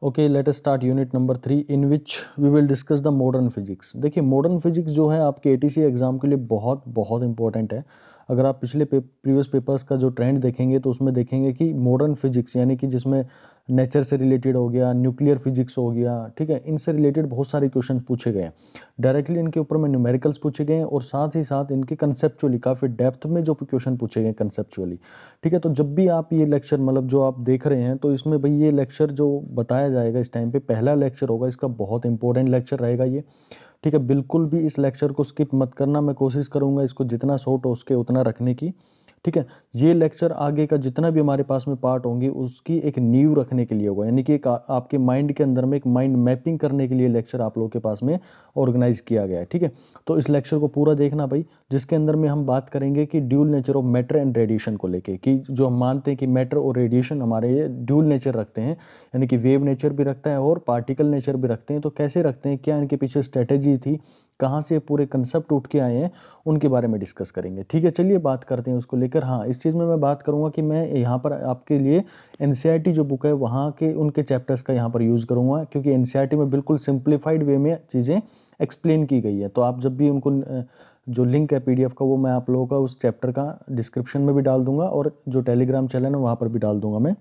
Okay, let us start unit number 3 in which we will discuss the modern physics. देखिए, modern physics जो है आपके ATC exam के लिए बहुत बहुत इंपॉर्टेंट है। अगर आप पिछले प्रीवियस पेपर्स का जो ट्रेंड देखेंगे तो उसमें देखेंगे कि मॉडर्न फिजिक्स यानी कि जिसमें नेचर से रिलेटेड हो गया, न्यूक्लियर फिजिक्स हो गया, ठीक है, इनसे रिलेटेड बहुत सारे क्वेश्चन पूछे गए हैं। डायरेक्टली इनके ऊपर में न्यूमेरिकल्स पूछे गए हैं और साथ ही साथ इनके कंसेप्चुअली काफ़ी डेप्थ में जो क्वेश्चन पूछे गए हैं कंसेप्चुअली। ठीक है, तो जब भी आप ये लेक्चर मतलब जो आप देख रहे हैं तो इसमें भाई ये लेक्चर जो बताया जाएगा इस टाइम पे पहला लेक्चर होगा, इसका बहुत इंपॉर्टेंट लेक्चर रहेगा ये। ठीक है, बिल्कुल भी इस लेक्चर को स्किप मत करना, मैं कोशिश करूंगा इसको जितना शॉर्ट हो उसके उतना रखने की। ठीक है, ये लेक्चर आगे का जितना भी हमारे पास में पार्ट होंगे उसकी एक नींव रखने के लिए होगा, यानी कि एक आपके माइंड के अंदर में एक माइंड मैपिंग करने के लिए लेक्चर आप लोगों के पास में ऑर्गेनाइज किया गया है। ठीक है, तो इस लेक्चर को पूरा देखना भाई, जिसके अंदर में हम बात करेंगे कि dual nature of matter and radiation को लेके, कि जो हम मानते हैं कि मैटर और रेडिएशन हमारे ये ड्यूल नेचर रखते हैं, यानी कि वेव नेचर भी रखता है और पार्टिकल नेचर भी रखते हैं। तो कैसे रखते हैं, क्या इनके पीछे स्ट्रेटेजी थी, कहाँ से पूरे कंसेप्ट उठ के आए हैं, उनके बारे में डिस्कस करेंगे। ठीक है, चलिए बात करते हैं उसको लेकर। हाँ, इस चीज़ में मैं बात करूँगा कि मैं यहाँ पर आपके लिए एनसीईआरटी जो बुक है वहाँ के उनके चैप्टर्स का यहाँ पर यूज़ करूँगा, क्योंकि एनसीईआरटी में बिल्कुल सिंप्लीफाइड वे में चीज़ें एक्सप्लेन की गई है। तो आप जब भी उनको जो लिंक है पीडीएफ का वो मैं आप लोगों का उस चैप्टर का डिस्क्रिप्शन में भी डाल दूंगा और जो टेलीग्राम चैनल है वहाँ पर भी डाल दूंगा मैं,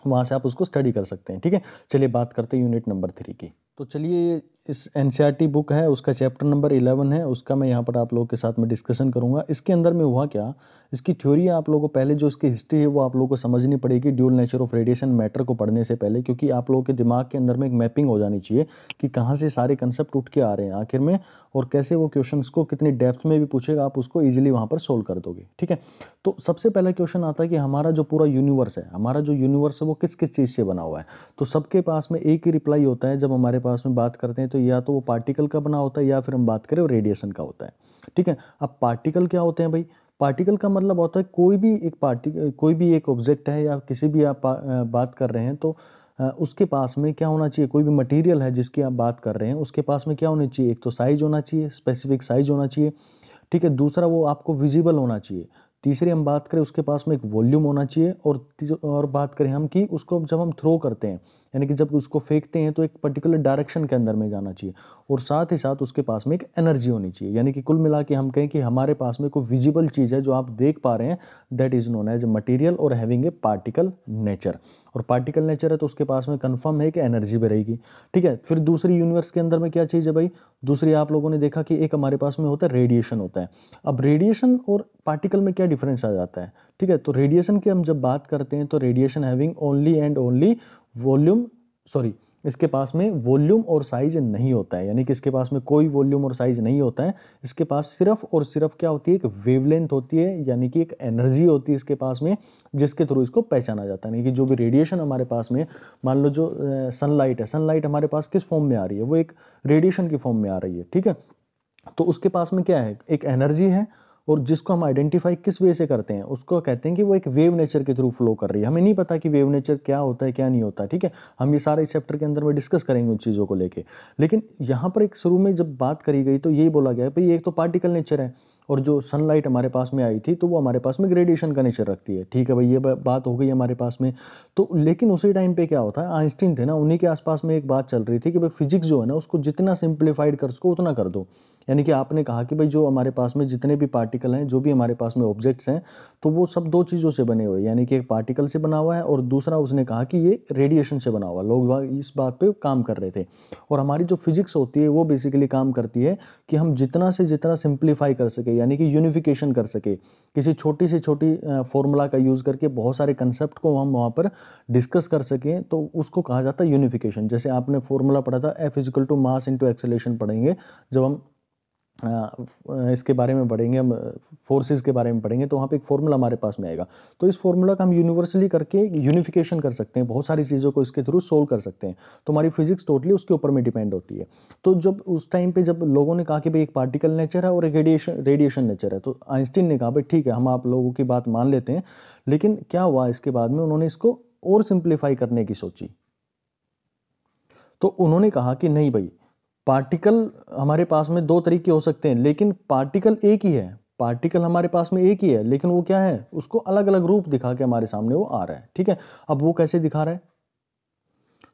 वहाँ से आप उसको स्टडी कर सकते हैं। ठीक है, चलिए बात करते हैं यूनिट नंबर 3 की। तो चलिए, इस एनसीईआरटी बुक है उसका चैप्टर नंबर 11 है, उसका मैं यहाँ पर आप लोगों के साथ में डिस्कशन करूँगा। इसके अंदर में हुआ क्या, इसकी थ्योरी आप लोगों को पहले जो इसकी हिस्ट्री है वो आप लोगों को समझनी पड़ेगी dual nature of radiation matter को पढ़ने से पहले, क्योंकि आप लोगों के दिमाग के अंदर में एक मैपिंग हो जानी चाहिए कि कहाँ से सारे कंसेप्ट उठ के आ रहे हैं आखिर में, और कैसे वो क्वेश्चंस को कितनी डेप्थ में भी पूछेगा आप उसको ईजिली वहाँ पर सोल्व कर दोगे। ठीक है, तो सबसे पहला क्वेश्चन आता है कि हमारा जो पूरा यूनिवर्स है, हमारा जो यूनिवर्स है वो किस किस चीज़ से बना हुआ है। तो सबके पास में एक ही रिप्लाई होता है जब हमारे पास में बात करते हैं, तो या तो वो पार्टिकल का बना होता है या फिर हम बात करें रेडिएशन का होता है। ठीक है, अब पार्टिकल क्या होते हैं भाई, पार्टिकल का मतलब होता है कोई भी एक ऑब्जेक्ट है या किसी भी आप बात कर रहे हैं तो उसके पास में क्या होना चाहिए, कोई भी मटेरियल है जिसकी आप बात कर रहे हैं उसके पास में क्या होना चाहिए, एक तो साइज होना चाहिए, स्पेसिफिक साइज होना चाहिए। ठीक है, दूसरा वो आपको विजिबल होना चाहिए। तीसरी हम बात करें उसके पास में एक वॉल्यूम होना चाहिए, और बात करें हम कि उसको जब हम थ्रो करते हैं यानी कि जब उसको फेंकते हैं तो एक पर्टिकुलर डायरेक्शन के अंदर में जाना चाहिए, और साथ ही साथ उसके पास में एक एनर्जी होनी चाहिए। यानी कि कुल मिला के हम कहें कि हमारे पास में कोई विजिबल चीज़ है जो आप देख पा रहे हैं, that is known as material और हैविंग ए पार्टिकल नेचर। और पार्टिकल नेचर है तो उसके पास में कन्फर्म है कि एनर्जी भी रहेगी। ठीक है, फिर दूसरी यूनिवर्स के अंदर में क्या चीज़ है भाई, दूसरी आप लोगों ने देखा कि एक हमारे पास में होता है रेडिएशन होता है। अब रेडिएशन और पार्टिकल में क्या डिफरेंस आ जाता है। ठीक है, तो रेडिएशन की हम जब बात करते हैं तो radiation having only and only volume, sorry, इसके पास में वॉल्यूम और साइज नहीं होता है, यानी कि इसके पास में कोई वॉल्यूम और साइज नहीं होता है। इसके पास सिर्फ और सिर्फ क्या होती है, एक वेवलेंथ होती है, यानी कि एक एनर्जी होती है इसके पास में, जिसके थ्रू इसको पहचाना जाता है। यानी कि जो भी रेडिएशन हमारे पास में, मान लो जो सनलाइट है, सनलाइट हमारे पास किस फॉर्म में आ रही है, वो एक रेडिएशन की फॉर्म में आ रही है। ठीक है, तो उसके पास में क्या है, एक एनर्जी है, और जिसको हम आइडेंटिफाई किस वे से करते हैं उसको कहते हैं कि वो एक वेव नेचर के थ्रू फ्लो कर रही है। हमें नहीं पता कि वेव नेचर क्या होता है क्या नहीं होता। ठीक है, हम ये सारे चैप्टर के अंदर में डिस्कस करेंगे उन चीज़ों को लेके, लेकिन यहाँ पर एक शुरू में जब बात करी गई तो यही बोला गया भाई एक तो पार्टिकल नेचर है, और जो सनलाइट हमारे पास में आई थी तो वो हमारे पास में ग्रेडिएशन का नेचर रखती है। ठीक है भाई, ये बात हो गई हमारे पास में। तो लेकिन उसी टाइम पे क्या होता है, आइंस्टीन थे ना, उन्हीं के आसपास में एक बात चल रही थी कि भाई फिजिक्स जो है ना उसको जितना सिंप्लीफाइड कर सको उतना कर दो। यानी कि आपने कहा कि भाई जो हमारे पास में जितने भी पार्टिकल हैं, जो भी हमारे पास में ऑब्जेक्ट्स हैं, तो वो सब दो चीज़ों से बने हुए हैं, यानी कि एक पार्टिकल से बना हुआ है और दूसरा उसने कहा कि ये रेडिएशन से बना हुआ। लोग इस बात पे काम कर रहे थे, और हमारी जो फिजिक्स होती है वो बेसिकली काम करती है कि हम जितना से जितना सिंप्लीफाई कर सके, यानी कि यूनिफिकेशन कर सके, किसी छोटी से छोटी फॉर्मूला का यूज़ करके बहुत सारे कंसेप्ट को हम वहाँ पर डिस्कस कर सकें, तो उसको कहा जाता है यूनिफिकेशन। जैसे आपने फॉर्मूला पढ़ा था F equal to mass into acceleration पढ़ेंगे जब हम इसके बारे में पढ़ेंगे, हम फोर्सेस के बारे में पढ़ेंगे, तो वहाँ पे एक फॉर्मूला हमारे पास में आएगा। तो इस फॉर्मूला का हम यूनिवर्सली करके यूनिफिकेशन कर सकते हैं, बहुत सारी चीज़ों को इसके थ्रू सोल्व कर सकते हैं। तो हमारी फिजिक्स टोटली उसके ऊपर में डिपेंड होती है। तो जब उस टाइम पे जब लोगों ने कहा कि भाई एक पार्टिकल नेचर है और एक रेडिएशन नेचर है, तो आइंस्टीन ने कहा भाई ठीक है, हम आप लोगों की बात मान लेते हैं। लेकिन क्या हुआ, इसके बाद में उन्होंने इसको और सिंप्लीफाई करने की सोची। तो उन्होंने कहा कि नहीं भाई, पार्टिकल हमारे पास में दो तरीके हो सकते हैं, लेकिन पार्टिकल एक ही है। पार्टिकल हमारे पास में एक ही है, लेकिन वो क्या है, उसको अलग अलग रूप दिखा के हमारे सामने वो आ रहा है। ठीक है, अब वो कैसे दिखा रहा है,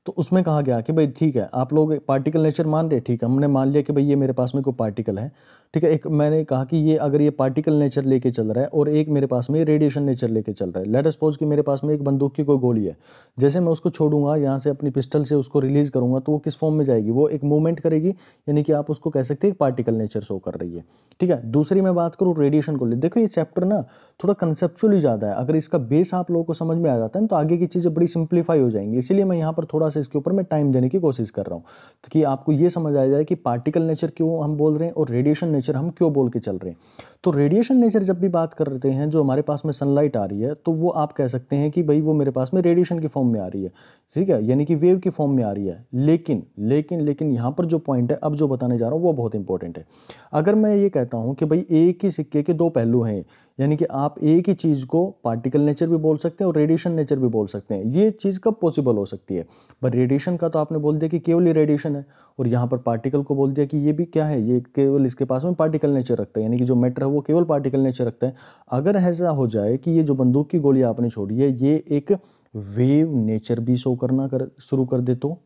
तो उसमें कहा गया कि भाई ठीक है, आप लोग पार्टिकल नेचर मान रहे, ठीक है, हमने मान लिया कि भाई ये मेरे पास में कोई पार्टिकल है, ठीक है। एक मैंने कहा कि ये अगर ये पार्टिकल नेचर लेके चल रहा है और एक मेरे पास में रेडिएशन नेचर लेके चल रहा है। लेट अस सपोज कि मेरे पास में एक बंदूक की कोई गोली है, जैसे मैं उसको छोड़ूंगा यहाँ से अपनी पिस्टल से उसको रिलीज करूंगा तो वो किस फॉर्म में जाएगी, वो एक मूवमेंट करेगी, यानी कि आप उसको कह सकते हैं पार्टिकल नेचर शो कर रही है, ठीक है। दूसरी मैं बात करूँ रेडिएशन को ले, देखो ये चैप्टर ना थोड़ा कंसेप्चुअली ज़्यादा है, अगर इसका बेस आप लोगों को समझ में आ जाता है तो आगे की चीज़ें बड़ी सिंप्लीफाई हो जाएंगी, इसीलिए मैं यहाँ पर थोड़ा सा इसके ऊपर मैं टाइम देने की कोशिश कर रहा हूँ कि आपको ये समझ आ जाए कि पार्टिकल नेचर क्यों हम बोल रहे हैं और रेडिएशन नेचर हम क्यों बोल के चल रहे हैं। तो रेडिएशन नेचर जब भी बात करते हैं, जो हमारे पास में सनलाइट आ रही है, तो वो आप कह सकते हैं कि भाई वो मेरे पास में रेडिएशन की फॉर्म में आ रही है, ठीक है, यानी कि वेव की फॉर्म में आ रही है। लेकिन लेकिन लेकिन यहाँ पर जो पॉइंट है अब जो बताने जा रहा हूँ वो बहुत इंपॉर्टेंट है। अगर मैं ये कहता हूँ कि भाई एक ही सिक्के के दो पहलू हैं, यानी कि आप एक ही चीज़ को पार्टिकल नेचर भी बोल सकते हैं और रेडिएशन नेचर भी बोल सकते हैं, ये चीज़ कब पॉसिबल हो सकती है। पर रेडिएशन का तो आपने बोल दिया कि केवल ही रेडिएशन है, और यहाँ पर पार्टिकल को बोल दिया कि ये भी क्या है, ये केवल इसके पास में पार्टिकल नेचर रखता है, यानी कि जो मैटर है वो केवल पार्टिकल नेचर रखता है। अगर ऐसा हो जाए कि ये जो बंदूक की गोली आपने छोड़ी है ये एक वेव नेचर भी शो करना शुरू कर दे, तो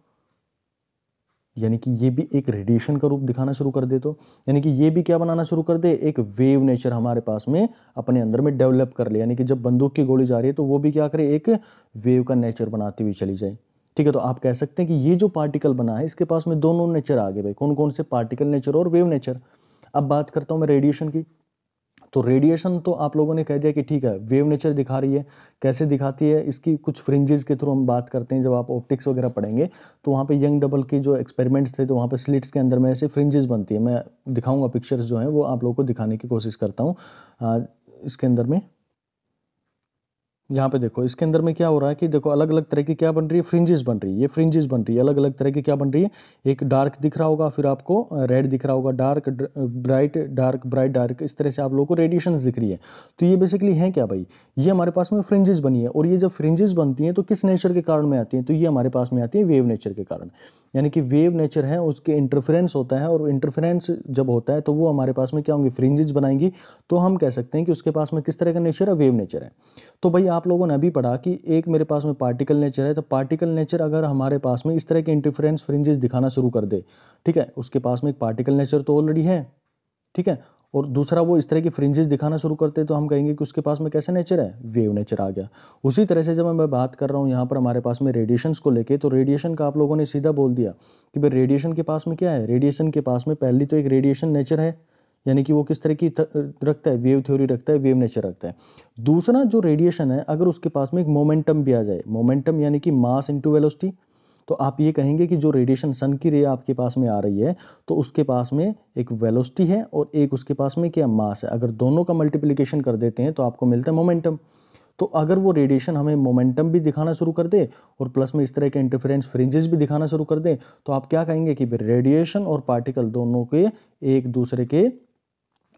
यानी कि ये भी एक रेडिएशन का रूप दिखाना शुरू कर दे, तो यानी कि ये भी क्या बनाना शुरू कर दे, एक वेव नेचर हमारे पास में अपने अंदर में डेवलप कर ले, यानी कि जब बंदूक की गोली जा रही है तो वो भी क्या करे, एक वेव का नेचर बनाती हुई चली जाए, ठीक है। तो आप कह सकते हैं कि ये जो पार्टिकल बना है इसके पास में दोनों नेचर आ गए भाई, कौन कौन से, पार्टिकल नेचर और वेव नेचर। अब बात करता हूं मैं रेडिएशन की। तो रेडिएशन तो आप लोगों ने कह दिया कि ठीक है वेव नेचर दिखा रही है, कैसे दिखाती है, इसकी कुछ फ्रिंजेस के थ्रू हम बात करते हैं, जब आप ऑप्टिक्स वगैरह पढ़ेंगे तो वहाँ पे यंग डबल के जो एक्सपेरिमेंट्स थे तो वहाँ पे स्लिट्स के अंदर में ऐसे फ्रिंजेस बनती है, मैं दिखाऊंगा पिक्चर्स जो हैं वो आप लोगों को दिखाने की कोशिश करता हूँ। इसके अंदर में यहाँ पे देखो, इसके अंदर में क्या हो रहा है कि देखो अलग अलग तरह की क्या बन रही है, फ्रिंजेस बन रही है, ये फ्रिंजेस बन रही है, अलग अलग तरह की क्या बन रही है, एक डार्क दिख रहा होगा, फिर आपको रेड दिख रहा होगा, dark bright dark bright dark, इस तरह से आप लोगों को रेडिएशन दिख रही है। तो ये बेसिकली है क्या भाई, ये हमारे पास में फ्रिंजेस बनी है, और ये जब फ्रिंजेस बनती हैं तो किस नेचर के कारण में आती हैं, तो ये हमारे पास में आती है वेव नेचर के कारण, यानी कि वेव नेचर है उसके इंटरफेरेंस होता है, और इंटरफेरेंस जब होता है तो वो हमारे पास में क्या होंगी, फ्रिंजेस बनाएंगी, तो हम कह सकते हैं कि उसके पास में किस तरह का नेचर है, वेव नेचर है। तो भाई आप लोगों ने अभी पढ़ा कि एक मेरे पास में पार्टिकल नेचर है, तो पार्टिकल नेचर अगर हमारे पास में इस तरह के इंटरफेरेंस फ्रिंजेस दिखाना शुरू कर दे, ठीक है, उसके पास में एक पार्टिकल नेचर तो ऑलरेडी है, ठीक है, और दूसरा वो इस तरह की फ्रिंजेस दिखाना शुरू करते तो हम कहेंगे कि उसके पास में कैसा नेचर है, वेव नेचर आ गया। उसी तरह से जब मैं बात कर रहा हूँ यहाँ पर हमारे पास में रेडिएशंस को लेके, तो रेडिएशन का आप लोगों ने सीधा बोल दिया कि भाई रेडिएशन के पास में क्या है, रेडिएशन के पास में पहली तो एक रेडिएशन नेचर है, यानी कि वो किस तरह की रखता है, वेव थ्योरी रखता है, वेव नेचर रखता है। दूसरा जो रेडिएशन है अगर उसके पास में एक मोमेंटम भी आ जाए, मोमेंटम यानी कि मास इनटू वेलोसिटी, तो आप ये कहेंगे कि जो रेडिएशन सन की रे आपके पास में आ रही है तो उसके पास में एक वेलोसिटी है और एक उसके पास में क्या, मास है, अगर दोनों का मल्टीप्लिकेशन कर देते हैं तो आपको मिलता है मोमेंटम। तो अगर वो रेडिएशन हमें मोमेंटम भी दिखाना शुरू कर दे और प्लस में इस तरह के इंटरफेरेंस फ्रिंजेस भी दिखाना शुरू कर दे, तो आप क्या कहेंगे कि रेडिएशन और पार्टिकल दोनों के एक दूसरे के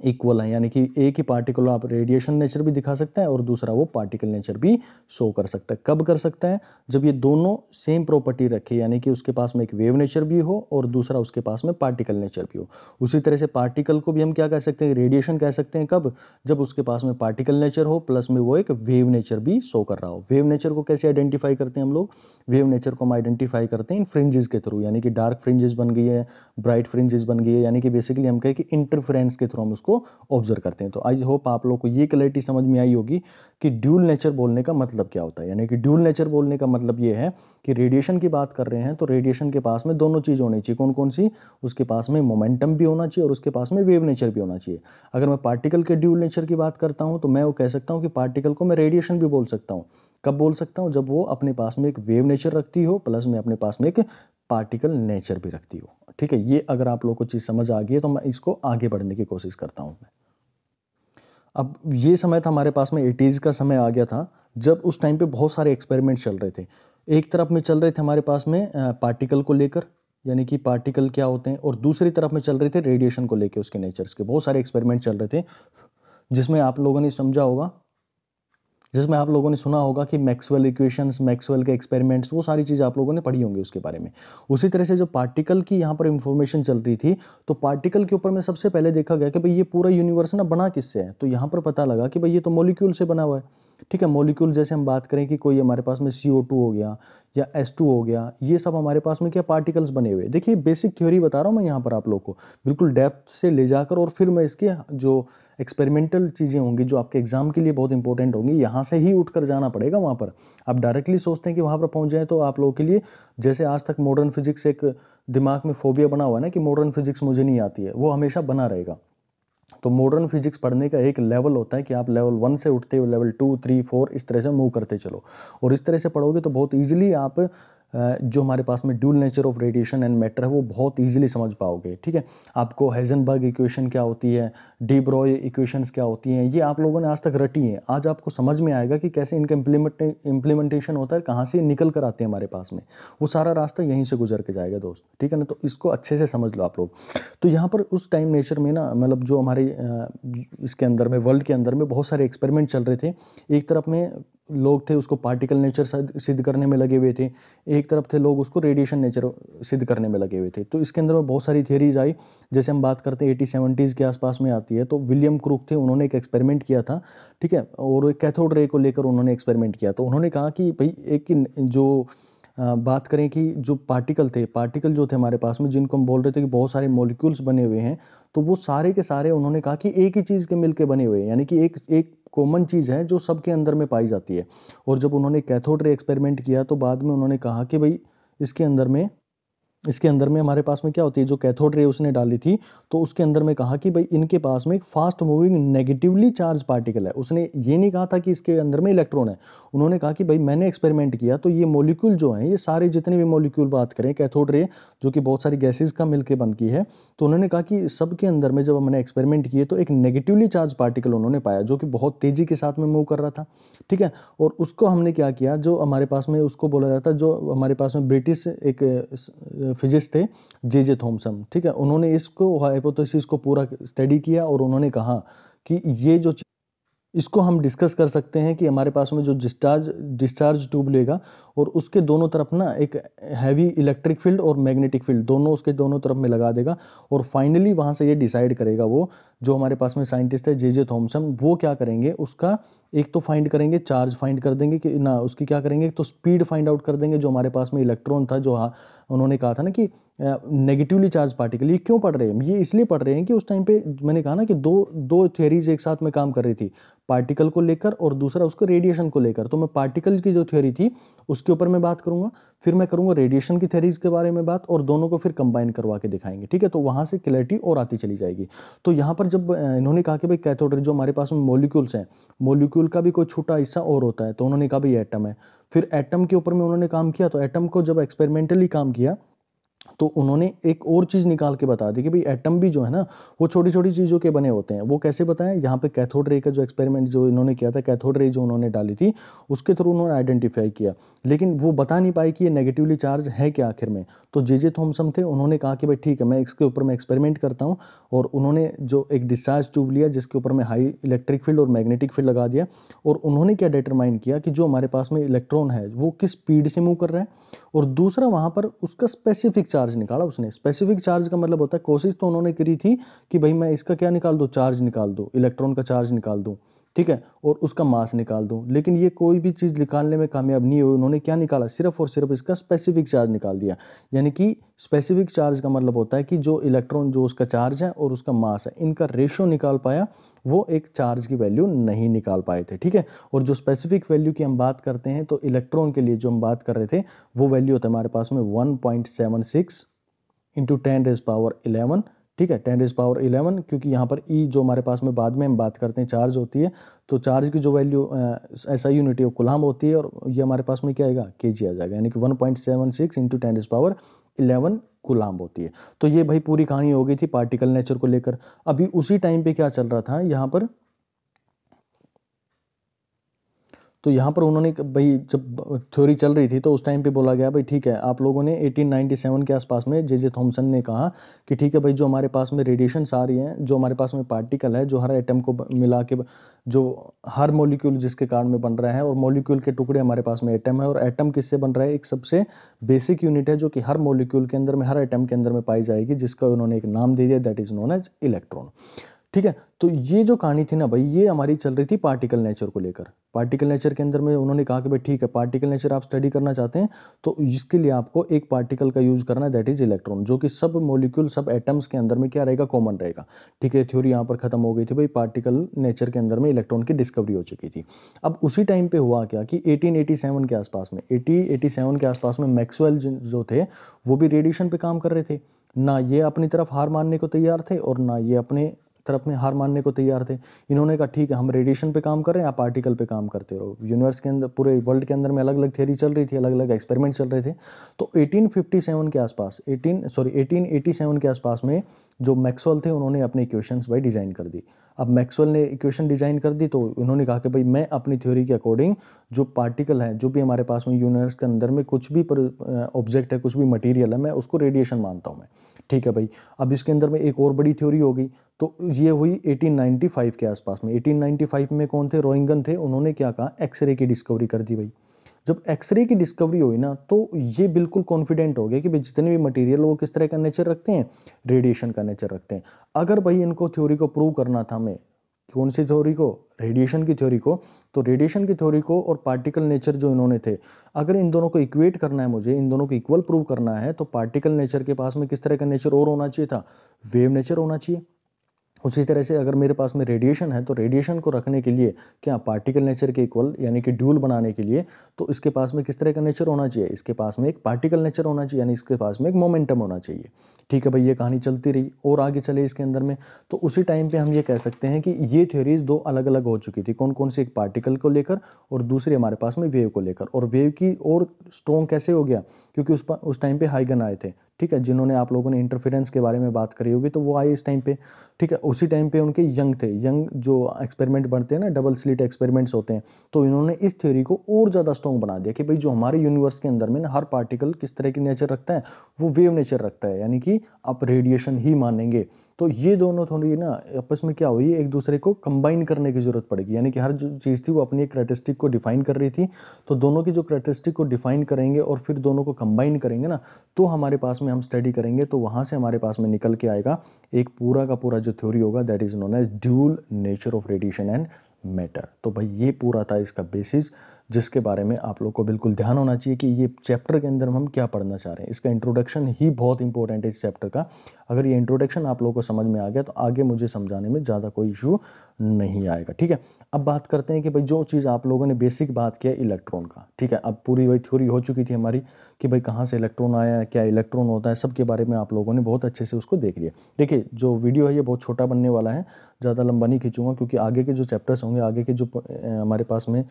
इक्वल है, यानी कि एक ही पार्टिकल आप रेडिएशन नेचर भी दिखा सकता है और दूसरा वो पार्टिकल नेचर भी शो कर सकता है। कब कर सकता है, जब ये दोनों सेम प्रॉपर्टी रखे, यानी कि उसके पास में एक वेव नेचर भी हो और दूसरा उसके पास में पार्टिकल नेचर भी हो। उसी तरह से पार्टिकल को भी हम क्या कह सकते हैं, रेडिएशन कह सकते हैं, कब, जब उसके पास में पार्टिकल नेचर हो प्लस में वो एक वेव नेचर भी शो कर रहा हो। वेव नेचर को कैसे आइडेंटिफाई करते हैं हम लोग, वेव नेचर को हम आइडेंटिफाई करते हैं इन फ्रिंजेस के थ्रू, यानी कि डार्क फ्रिंजेस बन गई है, ब्राइट फ्रिंजेस बन गई है, यानी कि बेसिकली हम कहें कि इंटरफेरेंस के थ्रू हम उसको ऑब्जर्व करते हैं। तो आई होप आप लोग को ये क्लैरिटी समझ में आई होगी कि ड्यूल नेचर बोलने का मतलब क्या होता है। यानी कि ड्यूल नेचर बोलने का मतलब ये है कि रेडिएशन की बात कर रहे हैं तो रेडिएशन के पास में दोनों चीज़ होनी चाहिए, कौन कौन सी, उसके पास में मोमेंटम भी होना चाहिए और उसके पास में वेव नेचर भी होना चाहिए। अगर मैं पार्टिकल के ड्यूल नेचर की बात करता हूँ तो मैं वो कह सकता हूँ कि पार्टिकल को मैं रेडिएशन भी बोल सकता हूँ। कब बोल सकता हूँ, जब वो अपने पास में एक वेव नेचर रखती हो प्लस में अपने पास में एक पार्टिकल नेचर भी रखती हो। ठीक है, ये अगर आप लोगों को चीज़ समझ आ गई है तो मैं इसको आगे बढ़ने की कोशिश करता हूँ। अब ये समय था हमारे पास में 80s का समय आ गया था, जब उस टाइम पे बहुत सारे एक्सपेरिमेंट चल रहे थे। एक तरफ में चल रहे थे हमारे पास में पार्टिकल को लेकर, यानी कि पार्टिकल क्या होते हैं, और दूसरी तरफ में चल रहे थे रेडिएशन को लेकर, उसके नेचर्स के बहुत सारे एक्सपेरिमेंट चल रहे थे, जिसमें आप लोगों ने समझा होगा, जिसमें आप लोगों ने सुना होगा कि मैक्सवेल इक्वेशंस, मैक्सवेल के एक्सपेरिमेंट्स, वो सारी चीज़ आप लोगों ने पढ़ी होंगी उसके बारे में। उसी तरह से जो पार्टिकल की यहाँ पर इंफॉर्मेशन चल रही थी, तो पार्टिकल के ऊपर में सबसे पहले देखा गया कि भाई ये पूरा यूनिवर्स ना बना किससे है, तो यहाँ पर पता लगा कि भाई ये तो मॉलिक्यूल से बना हुआ है। ठीक है। मॉलिक्यूल जैसे हम बात करें कि कोई हमारे पास में CO2 हो गया या H2 हो गया, ये सब हमारे पास में क्या पार्टिकल्स बने हुए। देखिए बेसिक थ्योरी बता रहा हूँ मैं यहाँ पर आप लोग को, बिल्कुल डेप्थ से ले जाकर, और फिर मैं इसके जो एक्सपेरिमेंटल चीज़ें होंगी जो आपके एग्जाम के लिए बहुत इंपॉर्टेंट होंगी, यहाँ से ही उठकर जाना पड़ेगा वहाँ पर। आप डायरेक्टली सोचते हैं कि वहाँ पर पहुँच जाए तो आप लोगों के लिए, जैसे आज तक मॉडर्न फिजिक्स एक दिमाग में फोबिया बना हुआ है ना कि मॉडर्न फिजिक्स मुझे नहीं आती है, वो हमेशा बना रहेगा। तो मॉडर्न फिजिक्स पढ़ने का एक लेवल होता है कि आप लेवल 1 से उठते हो लेवल 2, 3, 4 इस तरह से मूव करते चलो, और इस तरह से पढ़ोगे तो बहुत ईजिली आप जो हमारे पास में dual nature of radiation and matter है वो बहुत ईजिली समझ पाओगे। ठीक है। आपको हेजनबर्ग इक्वेशन क्या होती है, डी ब्रॉय इक्वेशंस क्या होती हैं, ये आप लोगों ने आज तक रटी हैं। आज आपको समझ में आएगा कि कैसे इनका इम्प्लीमेंटेशन होता है, कहाँ से निकल कर आते हैं हमारे पास में, वो सारा रास्ता यहीं से गुजर के जाएगा दोस्त। ठीक है ना, तो इसको अच्छे से समझ लो आप लोग। तो यहाँ पर उस टाइम नेचर में ना, मतलब जो हमारे इसके अंदर में, वर्ल्ड के अंदर में बहुत सारे एक्सपेरिमेंट चल रहे थे। एक तरफ में लोग थे उसको पार्टिकल नेचर सिद्ध करने में लगे हुए थे, एक तरफ थे लोग उसको रेडिएशन नेचर सिद्ध करने में लगे हुए थे। तो इसके अंदर में बहुत सारी थियरीज आई। जैसे हम बात करते हैं 80-70s के आसपास में आती है, तो विलियम क्रूक थे, उन्होंने एक एक्सपेरिमेंट किया था। ठीक है। और कैथोड रे को लेकर उन्होंने एक्सपेरिमेंट किया। तो उन्होंने कहा कि भाई एक जो बात करें कि जो पार्टिकल थे, पार्टिकल जो थे हमारे पास में, जिनको हम बोल रहे थे कि बहुत सारे मॉलिक्यूल्स बने हुए हैं, तो वो सारे के सारे उन्होंने कहा कि एक ही चीज़ के मिलके बने हुए हैं, यानी कि एक एक कॉमन चीज़ है जो सबके अंदर में पाई जाती है। और जब उन्होंने कैथोड रे एक्सपेरिमेंट किया तो बाद में उन्होंने कहा कि भाई इसके अंदर में इसके अंदर में हमारे पास में क्या होती है, जो कैथोड रे उसने डाली थी, तो उसके अंदर में कहा कि भाई इनके पास में एक fast moving negatively charge particle है। उसने ये नहीं कहा था कि इसके अंदर में इलेक्ट्रॉन है, उन्होंने कहा कि भाई मैंने एक्सपेरिमेंट किया तो ये मॉलिक्यूल जो हैं, ये सारे जितने भी मॉलिक्यूल बात करें कैथोड रे, जो कि बहुत सारी गैसेज का मिलकर बन की है, तो उन्होंने कहा कि सबके अंदर में जब हमने एक्सपेरिमेंट किए तो एक नेगेटिवली चार्ज पार्टिकल उन्होंने पाया जो कि बहुत तेजी के साथ में मूव कर रहा था। ठीक है। और उसको हमने क्या किया, जो हमारे पास में उसको बोला जाता है, जो हमारे पास में ब्रिटिश एक फिजिक्स थे जे थॉमसन। ठीक है। उन्होंने इसको हाइपोथेसिस को पूरा स्टडी किया और उन्होंने कहा कि ये जो इसको हम डिस्कस कर सकते हैं कि हमारे पास में जो डिस्चार्ज ट्यूब लेगा और उसके दोनों तरफ ना एक हैवी इलेक्ट्रिक फील्ड और मैग्नेटिक फील्ड दोनों उसके दोनों तरफ में लगा देगा, और फाइनली वहाँ से ये डिसाइड करेगा, वो जो हमारे पास में साइंटिस्ट है जे थॉमसन, वो क्या करेंगे, उसका एक तो फाइंड करेंगे, चार्ज फाइंड कर देंगे कि ना, उसकी क्या करेंगे, तो स्पीड फाइंड आउट कर देंगे जो हमारे पास में इलेक्ट्रॉन था, जो उन्होंने कहा था ना कि नेगेटिवली चार्ज पार्टिकल। ये क्यों पढ़ रहे हैं, ये इसलिए पढ़ रहे हैं कि उस टाइम पे मैंने कहा ना कि दो दो थ्योरीज एक साथ में काम कर रही थी, पार्टिकल को लेकर और दूसरा उसको रेडिएशन को लेकर। तो मैं पार्टिकल की जो थ्योरी थी उसके ऊपर मैं बात करूंगा, फिर मैं करूंगा रेडिएशन की थ्योरीज के बारे में बात, और दोनों को फिर कंबाइन करवा के दिखाएंगे। ठीक है। तो वहां से क्लैरिटी और आती चली जाएगी। तो यहाँ पर जब इन्होंने कहा कि भाई कैथोड रे जो हमारे पास में मॉलिक्यूल्स हैं, मॉलिक्यूल का भी कोई छोटा हिस्सा और होता है, तो उन्होंने कहा भाई एटम है। फिर एटम के ऊपर में उन्होंने काम किया, तो एटम को जब एक्सपेरिमेंटली काम किया तो उन्होंने एक और चीज निकाल के बता दी कि भाई एटम भी जो है ना, वो छोटी छोटी चीजों के बने होते हैं। वो कैसे बताएं, यहाँ पे कैथोड रे का जो एक्सपेरिमेंट जो इन्होंने किया था, कैथोड रे जो उन्होंने डाली थी उसके थ्रू उन्होंने आइडेंटिफाई किया, लेकिन वो बता नहीं पाए कि ये नेगेटिवली चार्ज है क्या आखिर में। तो जे थॉमसन थे, उन्होंने कहा कि भाई ठीक है, मैं इसके ऊपर मैं एक्सपेरिमेंट करता हूँ, और उन्होंने जो एक डिस्चार्ज ट्यूब लिया जिसके ऊपर में हाई इलेक्ट्रिक फील्ड और मैग्नेटिक फील्ड लगा दिया, और उन्होंने क्या डिटरमाइन किया कि जो हमारे पास में इलेक्ट्रॉन है वो किस स्पीड से मूव कर रहा है, और दूसरा वहां पर उसका स्पेसिफिक चार्ज निकाला उसने। स्पेसिफिक चार्ज का मतलब होता है, कोशिश तो उन्होंने करी थी कि भाई मैं इसका क्या निकाल दूं, चार्ज निकाल दूं, इलेक्ट्रॉन का चार्ज निकाल दूं। ठीक है। और उसका मास निकाल दूं, लेकिन ये कोई भी चीज निकालने में कामयाब नहीं हुई। उन्होंने क्या निकाला, सिर्फ और सिर्फ इसका स्पेसिफिक चार्ज निकाल दिया। यानी कि स्पेसिफिक चार्ज का मतलब होता है कि जो इलेक्ट्रॉन जो उसका चार्ज है और उसका मास है, इनका रेशियो निकाल पाया, वो एक चार्ज की वैल्यू नहीं निकाल पाए थे। ठीक है। और जो स्पेसिफिक वैल्यू की हम बात करते हैं, तो इलेक्ट्रॉन के लिए जो हम बात कर रहे थे, वो वैल्यू होता है हमारे पास में 1.76 इंटू 10⁻11। ठीक है। 10⁻11, क्योंकि यहाँ पर ई जो हमारे पास में बाद में हम बात करते हैं चार्ज होती है, तो चार्ज की जो वैल्यू SI यूनिट है वो कूलम होती है, और ये हमारे पास में क्या आएगा, kg आ जाएगा, यानी कि 1.76 इंटू 10⁻11 कूलम होती है। तो ये भाई पूरी कहानी हो गई थी पार्टिकल नेचर को लेकर। अभी उसी टाइम पे क्या चल रहा था यहाँ पर, तो यहाँ पर उन्होंने भाई जब थ्योरी चल रही थी तो उस टाइम पे बोला गया भाई ठीक है, आप लोगों ने 1897 के आसपास में जे थॉमसन ने कहा कि ठीक है भाई, जो हमारे पास में रेडिएशंस आ रही हैं, जो हमारे पास में पार्टिकल है, जो हर एटम को मिला के, जो हर मॉलिक्यूल जिसके कारण में बन रहा है, और मॉलिक्यूल के टुकड़े हमारे पास में एटम है, और एटम किससे बन रहा है, एक सबसे बेसिक यूनिट है जो कि हर मॉलिक्यूल के अंदर में, हर एटम के अंदर में पाई जाएगी, जिसका उन्होंने एक नाम दे दिया, that is known as electron. ठीक है। तो ये जो कहानी थी ना भाई, ये हमारी चल रही थी पार्टिकल नेचर को लेकर। पार्टिकल नेचर के अंदर में उन्होंने कहा कि भाई ठीक है, पार्टिकल नेचर आप स्टडी करना चाहते हैं तो इसके लिए आपको एक पार्टिकल का यूज़ करना है, दैट इज इलेक्ट्रॉन, जो कि सब मॉलिक्यूल सब एटम्स के अंदर में क्या रहेगा, कॉमन रहेगा। ठीक है, थ्योरी यहाँ पर खत्म हो गई थी भाई, पार्टिकल नेचर के अंदर में इलेक्ट्रॉन की डिस्कवरी हो चुकी थी। अब उसी टाइम पे हुआ क्या कि 1887 के आसपास में 1887 के आसपास में मैक्सवेल जो थे वो भी रेडिएशन पे काम कर रहे थे। ना ये अपनी तरफ हार मानने को तैयार थे और ना ये अपने तरफ में हार मानने को तैयार थे। इन्होंने कहा ठीक है, हम रेडिएशन पे काम कर रहे हैं, आप पार्टिकल पे काम करते रहो। यूनिवर्स के अंदर, पूरे वर्ल्ड के अंदर में अलग अलग थ्योरी चल रही थी, अलग अलग एक्सपेरिमेंट चल रहे थे। तो 1857 के आसपास 1887 के आसपास में जो मैक्सवेल थे उन्होंने अपने इक्वेशंस भाई डिज़ाइन कर दी। अब मैक्सवेल ने इक्वेशन डिज़ाइन कर दी तो उन्होंने कहा कि भाई मैं अपनी थ्योरी के अकॉर्डिंग जो पार्टिकल है, जो भी हमारे पास में यूनिवर्स के अंदर में कुछ भी ऑब्जेक्ट है, कुछ भी मटेरियल है, मैं उसको रेडिएशन मानता हूँ मैं। ठीक है भाई, अब इसके अंदर में एक और बड़ी थ्योरी हो गई। तो ये हुई 1895 के आसपास में। 1895 में कौन थे, रोइंगन थे। उन्होंने क्या कहा, एक्सरे की डिस्कवरी कर दी भाई। जब एक्सरे की डिस्कवरी हुई ना तो ये बिल्कुल कॉन्फिडेंट हो गया कि भाई जितने भी मटेरियल वो किस तरह का नेचर रखते हैं, रेडिएशन का नेचर रखते हैं। अगर भाई इनको थ्योरी को प्रूव करना था, हमें कौन सी थ्योरी को, रेडिएशन की थ्योरी को, तो रेडिएशन की थ्योरी को और पार्टिकल नेचर जो इन्होंने थे, अगर इन दोनों को इक्वेट करना है, मुझे इन दोनों को इक्वल प्रूव करना है, तो पार्टिकल नेचर के पास में किस तरह का नेचर और होना चाहिए था, वेव नेचर होना चाहिए। उसी तरह से अगर मेरे पास में रेडिएशन है तो रेडिएशन को रखने के लिए क्या पार्टिकल नेचर के इक्वल यानी कि ड्यूल बनाने के लिए तो इसके पास में किस तरह का नेचर होना चाहिए, इसके पास में एक पार्टिकल नेचर होना चाहिए, यानी इसके पास में एक मोमेंटम होना चाहिए। ठीक है भाई, ये कहानी चलती रही और आगे चले इसके अंदर में। तो उसी टाइम पे हम ये कह सकते हैं कि ये थ्योरीज दो अलग अलग हो चुकी थी। कौन कौन सी, एक पार्टिकल को लेकर और दूसरी हमारे पास में वेव को लेकर। और वेव की और स्ट्रॉन्ग कैसे हो गया, क्योंकि उस टाइम पे हाइगन आए थे। ठीक है, जिन्होंने आप लोगों ने इंटरफेरेंस के बारे में बात करी होगी तो वो आए इस टाइम पे। ठीक है, उसी टाइम पे उनके यंग थे, यंग जो एक्सपेरिमेंट बनते हैं ना, डबल स्लिट एक्सपेरिमेंट्स होते हैं, तो इन्होंने इस थ्योरी को और ज़्यादा स्ट्रॉन्ग बना दिया कि भाई जो हमारे यूनिवर्स के अंदर में ना हर पार्टिकल किस तरह की नेचर रखता है, वो वेव नेचर रखता है, यानी कि आप रेडिएशन ही मानेंगे। तो ये दोनों थोड़ी ना आपस में क्या हुई, एक दूसरे को कंबाइन करने की जरूरत पड़ेगी, यानी कि हर जो चीज़ थी वो अपनी एक कैरेक्टरिस्टिक को डिफाइन कर रही थी। तो दोनों की जो कैरेक्टरिस्टिक को डिफाइन करेंगे और फिर दोनों को कंबाइन करेंगे ना, तो हमारे पास में हम स्टडी करेंगे तो वहाँ से हमारे पास में निकल के आएगा एक पूरा का पूरा जो थ्योरी होगा, that is known as dual nature of radiation and matter. तो भाई ये पूरा था इसका बेसिस, जिसके बारे में आप लोग को बिल्कुल ध्यान होना चाहिए कि ये चैप्टर के अंदर हम क्या पढ़ना चाह रहे हैं। इसका इंट्रोडक्शन ही बहुत इंपॉर्टेंट है इस चैप्टर का। अगर ये इंट्रोडक्शन आप लोगों को समझ में आ गया तो आगे मुझे समझाने में ज़्यादा कोई इशू नहीं आएगा। ठीक है, अब बात करते हैं कि भाई जो चीज़ आप लोगों ने बेसिक बात किया इलेक्ट्रॉन का। ठीक है, अब पूरी वही थ्योरी हो चुकी थी हमारी कि भाई कहाँ से इलेक्ट्रॉन आया है, क्या इलेक्ट्रॉन होता है, सब के बारे में आप लोगों ने बहुत अच्छे से उसको देख लिया। देखिए जो वीडियो है ये बहुत छोटा बनने वाला है, ज़्यादा लंबा नहीं खींचूंगा, क्योंकि आगे के जो चैप्टर्स होंगे, आगे के जो हमारे पास में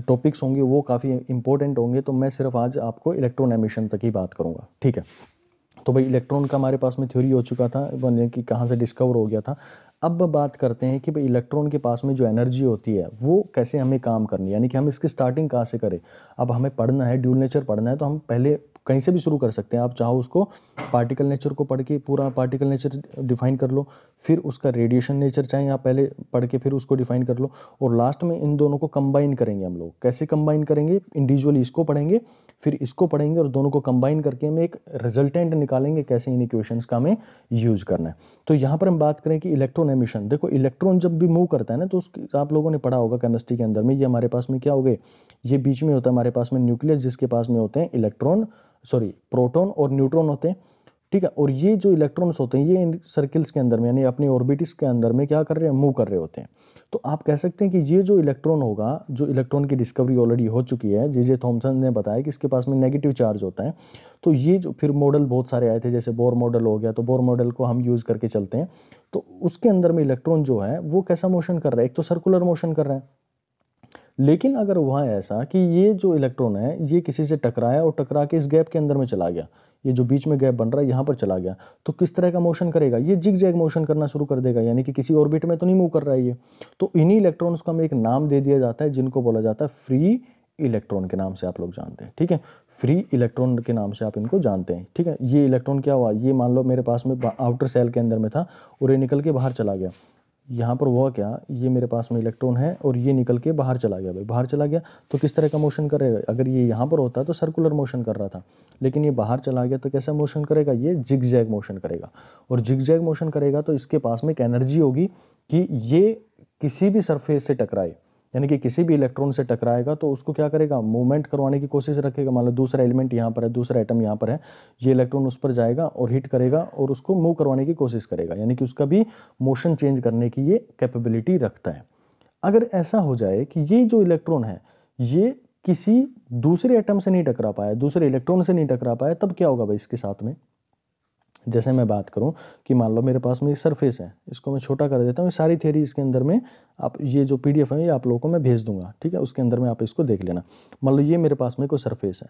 टॉपिक्स होंगे वो काफ़ी इंपॉर्टेंट होंगे। तो मैं सिर्फ आज आपको इलेक्ट्रॉन एमिशन तक ही बात करूँगा। ठीक है, तो भाई इलेक्ट्रॉन का हमारे पास में थ्योरी हो चुका था, यानी कि कहाँ से डिस्कवर हो गया था। अब बात करते हैं कि भाई इलेक्ट्रॉन के पास में जो एनर्जी होती है वो कैसे हमें काम करनी है, यानी कि हम इसकी स्टार्टिंग कहाँ से करें। अब हमें पढ़ना है, ड्यूल नेचर पढ़ना है, तो हम पहले कहीं से भी शुरू कर सकते हैं। आप चाहो उसको पार्टिकल नेचर को पढ़ के पूरा पार्टिकल नेचर डिफाइन कर लो, फिर उसका रेडिएशन नेचर चाहे आप पहले पढ़ के फिर उसको डिफाइन कर लो, और लास्ट में इन दोनों को कंबाइन करेंगे हम लोग। कैसे कंबाइन करेंगे, इंडिविजुअली इसको पढ़ेंगे फिर इसको पढ़ेंगे और दोनों को कंबाइन करके हम एक रिजल्टेंट निकालेंगे कैसे इन इक्वेशंस का हमें यूज करना है। तो यहाँ पर हम बात करें कि इलेक्ट्रॉन एमिशन, देखो इलेक्ट्रॉन जब भी मूव करता है ना, तो उसकी आप लोगों ने पढ़ा होगा केमिस्ट्री के अंदर में, ये हमारे पास में क्या हो गए, ये बीच में होता है हमारे पास में न्यूक्लियस, जिसके पास में होते हैं प्रोटॉन और न्यूट्रॉन होते हैं। ठीक है, और ये जो इलेक्ट्रॉन्स होते हैं ये इन सर्किल्स के अंदर में यानी अपनी ऑर्बिट्स के अंदर में क्या कर रहे हैं, मूव कर रहे होते हैं। तो आप कह सकते हैं कि ये जो इलेक्ट्रॉन होगा, जो इलेक्ट्रॉन की डिस्कवरी ऑलरेडी हो चुकी है, जे थॉमसन ने बताया कि इसके पास में नेगेटिव चार्ज होता है। तो ये जो फिर मॉडल बहुत सारे आए थे, जैसे बोर मॉडल हो गया, तो बोर मॉडल को हम यूज़ करके चलते हैं। तो उसके अंदर में इलेक्ट्रॉन जो है वो कैसा मोशन कर रहा है, एक तो सर्कुलर मोशन कर रहा है। लेकिन अगर हुआ ऐसा कि ये जो इलेक्ट्रॉन है ये किसी से टकराया और टकरा के इस गैप के अंदर में चला गया, ये जो बीच में गैप बन रहा है यहाँ पर चला गया, तो किस तरह का मोशन करेगा, ये जिग जैग मोशन करना शुरू कर देगा, यानी कि किसी ऑर्बिट में तो नहीं मूव कर रहा है ये। तो इन्हीं इलेक्ट्रॉन्स को हमें एक नाम दे दिया जाता है, जिनको बोला जाता है फ्री इलेक्ट्रॉन के नाम से आप लोग जानते हैं। ठीक है, फ्री इलेक्ट्रॉन के नाम से आप इनको जानते हैं। ठीक है, ये इलेक्ट्रॉन क्या हुआ, ये मान लो मेरे पास में आउटर सेल के अंदर में था और ये निकल के बाहर चला गया। यहाँ पर हुआ क्या, ये मेरे पास में इलेक्ट्रॉन है और ये निकल के बाहर चला गया। भाई बाहर चला गया तो किस तरह का मोशन करेगा, अगर ये यहाँ पर होता तो सर्कुलर मोशन कर रहा था, लेकिन ये बाहर चला गया तो कैसा मोशन करेगा, ये जिग जैग मोशन करेगा। और जिग जैग मोशन करेगा तो इसके पास में एक एनर्जी होगी कि ये किसी भी सरफेस से टकराए, यानी कि किसी भी इलेक्ट्रॉन से टकराएगा तो उसको क्या करेगा, मूवमेंट करवाने की कोशिश रखेगा। मान लो दूसरा एलिमेंट यहाँ पर है, दूसरा एटम यहाँ पर है, ये इलेक्ट्रॉन उस पर जाएगा और हिट करेगा और उसको मूव करवाने की कोशिश करेगा, यानी कि उसका भी मोशन चेंज करने की ये कैपेबिलिटी रखता है। अगर ऐसा हो जाए कि ये जो इलेक्ट्रॉन है ये किसी दूसरे एटम से नहीं टकरा पाया, दूसरे इलेक्ट्रॉन से नहीं टकरा पाया, तब क्या होगा भाई इसके साथ में। जैसे मैं बात करूं कि मान लो मेरे पास में एक सरफेस है, इसको मैं छोटा कर देता हूँ, सारी थ्योरी इसके अंदर में आप ये जो पीडीएफ है ये आप लोगों को मैं भेज दूंगा, ठीक है, उसके अंदर में आप इसको देख लेना। मान लो ये मेरे पास में कोई सरफेस है,